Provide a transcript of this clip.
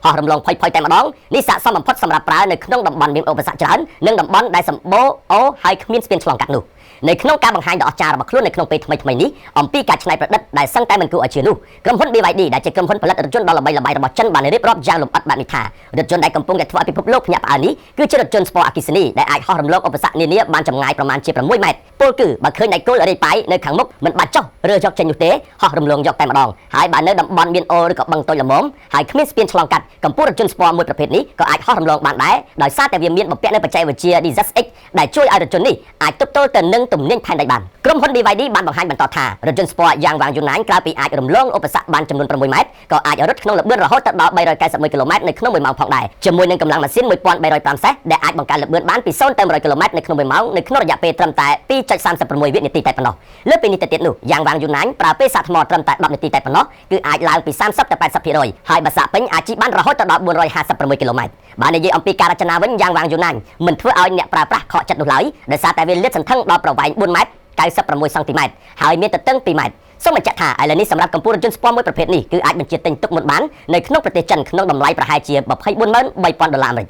ហោះរំលងផុយៗតែម្ដងនេះស័ក្តិសមបំផុតសម្រាប់ប្រើនៅក្នុងតំបន់មានឧបសគ្គច្រើននិងតំបន់ដែលសម្បូរអូហើយគ្មានស្ពានឆ្លងកាត់នោះនៅក្នុងការបង្ហាញដ៏អស្ចារ្យរបស់ខ្លួននៅក្នុងពេលថ្មីៗនេះអំពីការច្នៃប្រឌិតដែលសឹងតែមិនគួរឲ្យជឿនោះក្រុមហ៊ុន BYD ដែលជាក្រុមហ៊ុនផលិតរថយន្តដ៏ល្បីល្បាញរបស់ចិនបានរៀបរាប់យ៉ាងលម្អិតបែបនេះថារថយន្តដែលកំពុងតែធ្វើឲ្យពិភពលោកភ្ញាក់ផ្អើលនេះគឺជារថយន្តស្ពណ៌អគ្គិសនីដែលអាចហោះរំលងឧបសគ្គនានាបានចម្ងាយប្រមាណជា6ម៉ែត្រពលគឺបើឃើញដៃគោលរាយប៉ាយនៅខាងមុខមិនបាច់ចុះរើយកចេញនោះទេហោះរំលងយកតែម្ដងហើយបើនៅតំបន់មានអូរឬក៏បឹងតូចល្មមហើយគ្មានស្ពានឆ្លងកាត់កម្ពុជារថយន្តស្ពណ៌មួយប្រភេទនេះក៏អាចហោះរំលងបានដែរដោយសារតែវាមានបំពាក់នូវបច្ចេកវិទ្យា Disax X ដែលជួយឲ្យរថយន្តនេះអាចទប់ទល់ទៅនឹងទំនាញផែនដីបានក្រុមហ៊ុន BYD បានបង្ហាញបន្តថារថយន្តស្ពណ៌យ៉ាងវ៉ាងយូណានក្រៅពីអាចរំលងឧបសគ្គបានចំនួន6ម៉ែត្រក៏អាចរត់ក្នុងល្បឿនរហូតដល់391គីឡូម៉ែត្រនៅក្នុង1ម៉ោងផងដែរជាមួយនឹងកម្លាំងម៉ាស៊ីន1305សេសដែលអាចបង្កើនល្បឿនបានពី0ទៅ100គីឡូម៉ែត្រនៅក្នុង1ម៉ោងនៅក្នុងរយៈពេលត្រឹមតែ2.36វិនាទីតែប៉ុណ្ណោះលើសពីនេះទៅទៀតនោះយ៉ាងវ៉ាងយូណានប្រើពេលសាកថ្មត្រឹមតែ10នាទីតែប៉ុណ្ណោះគឺអាចឡើងពី30ទៅ80%ហើយបើសាកពេញអាចជិះបានរហូតដល់456គីឡូម៉ែត្របើនិយាយអំពីការរចនាវិញយ៉ាងវ៉ាងយូណានមិនធ្វើឲ្យអ្នកប្រើប្រាស់ខកចិត្តនោះឡើយដោយសារតែវាលាតសន្ធឹងដល់ប្រវែង4ម៉ែត្រ96សង់ទីម៉ែត្រហើយមានទទឹង2ម៉ែត្រសូមបញ្ជាក់ថាឥឡូវនេះសម្រាប់កម្ពុជារថយន្តស្ពណ៌មួយប្រភេទនេះគឺអាចបញ្ជាទិញទុកមុនបាននៅក្នុងប្រទេសចិនក្នុងតម្លៃប្រហែលជា$243,000អាមេរិក